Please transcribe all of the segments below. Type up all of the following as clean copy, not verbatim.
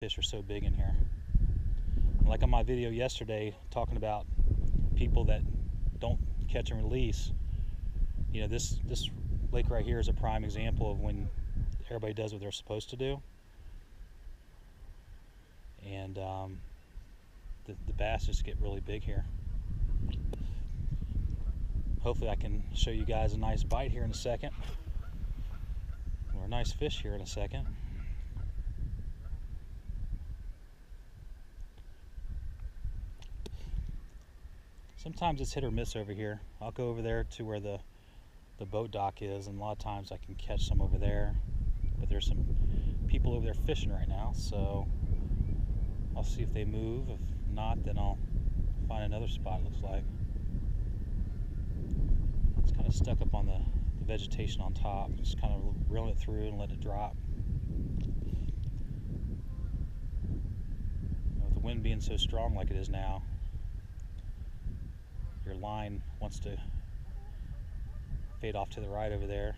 Fish are so big in here. Like on my video yesterday talking about people that don't catch and release, you know, this lake right here is a prime example of when everybody does what they're supposed to do, and the bass just get really big here. Hopefully I can show you guys a nice bite here in a second, or a nice fish here in a second. Sometimes it's hit or miss over here. I'll go over there to where the boat dock is, and a lot of times I can catch some over there, but there's some people over there fishing right now, so I'll see if they move. If not, then I'll find another spot, it looks like. It's kind of stuck up on the vegetation on top. Just kind of reeling it through and letting it drop. With the wind being so strong like it is now, your line wants to fade off to the right over there,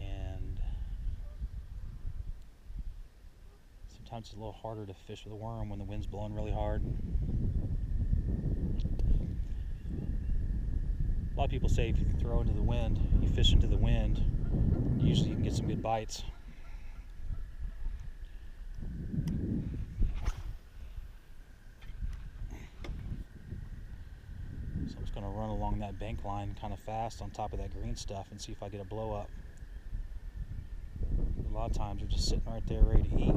and sometimes it's a little harder to fish with a worm when the wind's blowing really hard. A lot of people say if you throw into the wind, you fish into the wind, usually you can get some good bites. Going to run along that bank line kind of fast on top of that green stuff and see if I get a blow up. A lot of times they're just sitting right there ready to eat.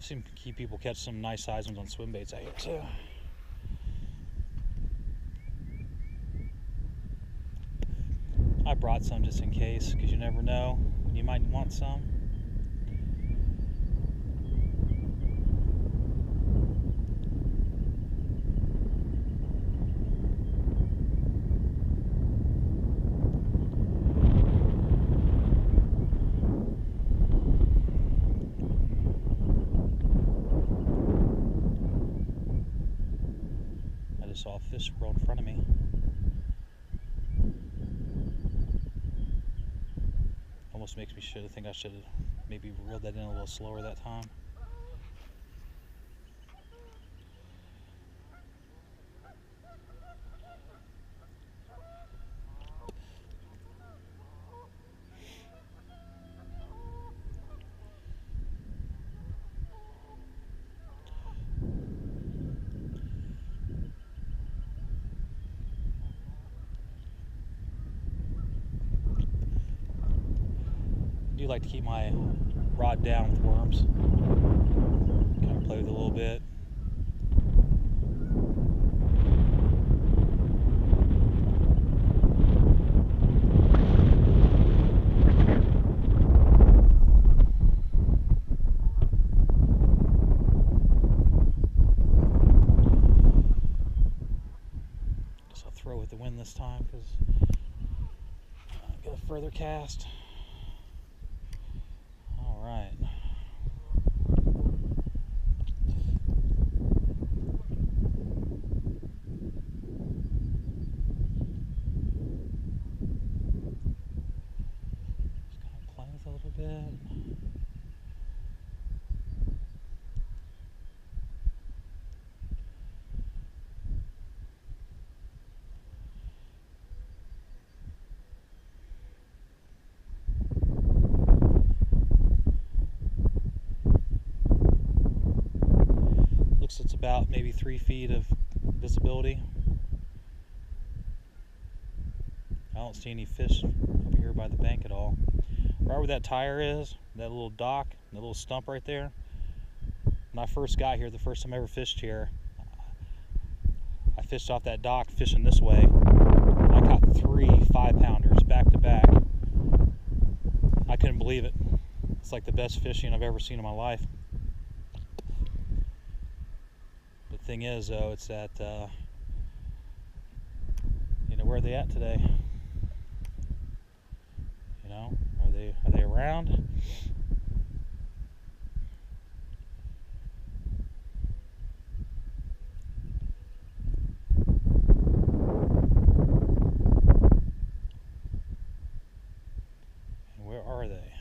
I've seen people catch some nice size ones on swim baits out here too. I brought some just in case, because you never know, you might want some. I saw a fish squirrel in front of me. Almost makes me think I should have maybe reeled that in a little slower that time. I do like to keep my rod down with worms. Kind of play with it a little bit. Guess I'll throw with the wind this time because I got a further cast. Right. Just kind of play with it a little bit. about maybe 3 feet of visibility. I don't see any fish over here by the bank at all. Right where that tire is, that little dock, that little stump right there. When I first got here, the first time I ever fished here, I fished off that dock fishing this way. I caught 3 5-pounders back to back. I couldn't believe it. It's like the best fishing I've ever seen in my life. The thing is, though, it's that, you know, where are they at today? You know, are they around? And where are they?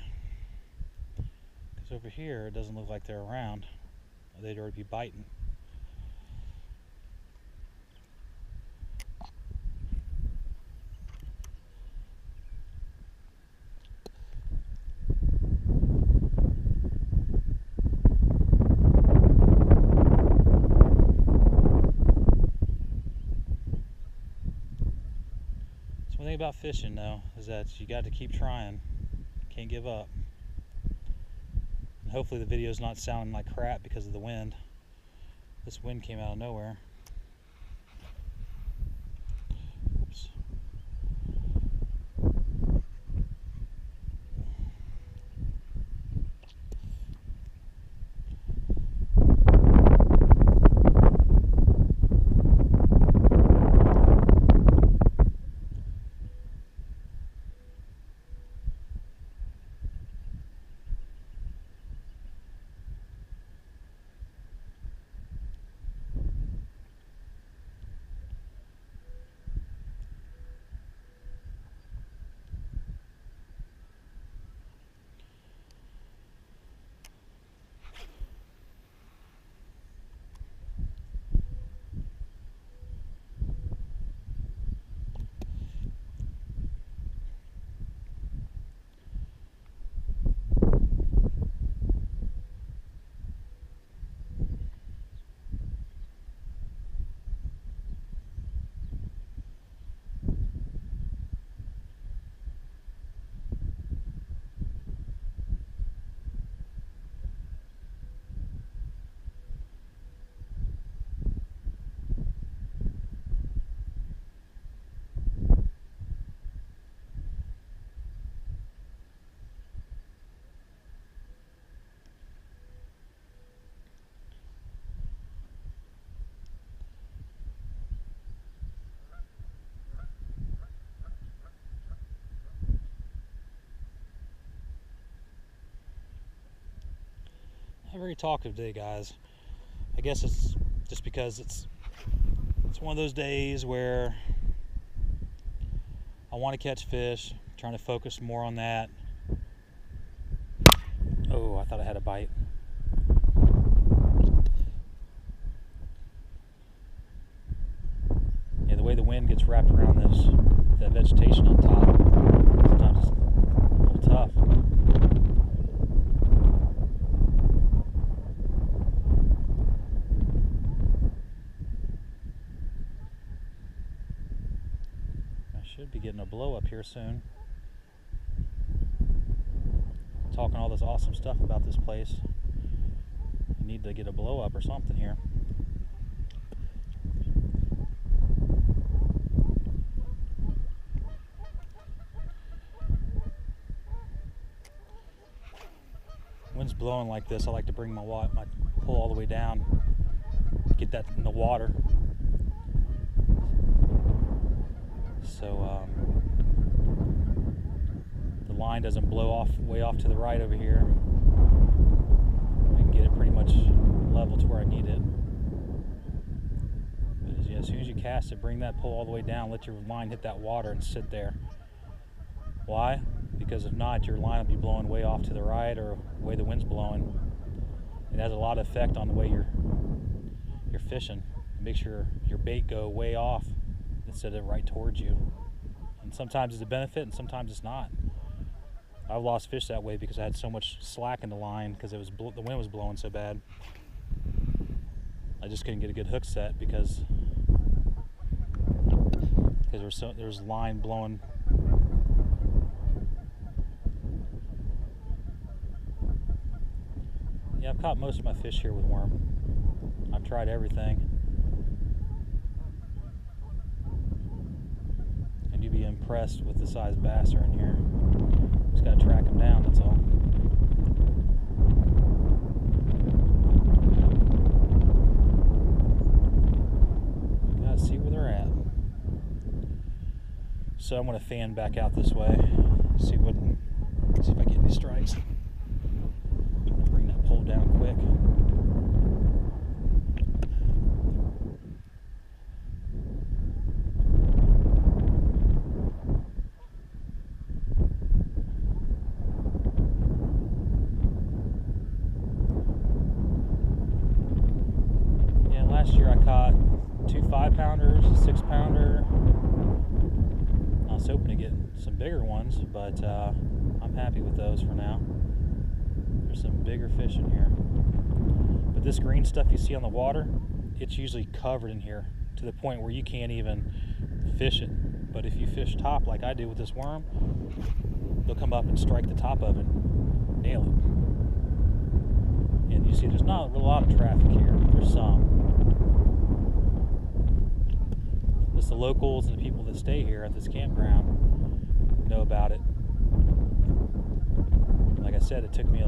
Because over here, it doesn't look like they're around. They'd already be biting. One thing about fishing, though, is that you got to keep trying. Can't give up. And hopefully the video's not sounding like crap because of the wind. This wind came out of nowhere. Oops. Not very talkative today, guys. I guess it's just because it's one of those days where I want to catch fish, trying to focus more on that. Oh, I thought I had a bite. Yeah, the way the wind gets wrapped around that vegetation on top, sometimes it's a little tough. Should be getting a blow up here soon. Talking all this awesome stuff about this place. I need to get a blow up or something here. Wind's blowing like this, I like to bring my pull all the way down, get that in the water. So the line doesn't blow off way off to the right over here. I can get it pretty much level to where I need it. But as soon as you cast it, bring that pull all the way down, let your line hit that water and sit there. Why? Because if not, your line will be blowing way off to the right or the way the wind's blowing. It has a lot of effect on the way you're fishing. It makes your bait go way off instead of right towards you. And sometimes it's a benefit and sometimes it's not. I've lost fish that way because I had so much slack in the line because the wind was blowing so bad. I I just couldn't get a good hook set because there's line blowing. Yeah, I've caught most of my fish here with worm. I've tried everything. And you'd be impressed with the size bass are in here. Just gotta track them down, that's all. Gotta see where they're at. So I'm gonna fan back out this way, see if I get any strikes. Bring that pole down quick. Yeah, last year I caught 2 5-pounders, a 6-pounder. I was hoping to get some bigger ones, but I'm happy with those for now. There's some bigger fish in here. But this green stuff you see on the water, it's usually covered in here to the point where you can't even fish it. But if you fish top like I do with this worm, they'll come up and strike the top of it, nail it. And you see there's not a lot of traffic here. There's some. Just the locals and the people that stay here at this campground know about it. Like I said, it took me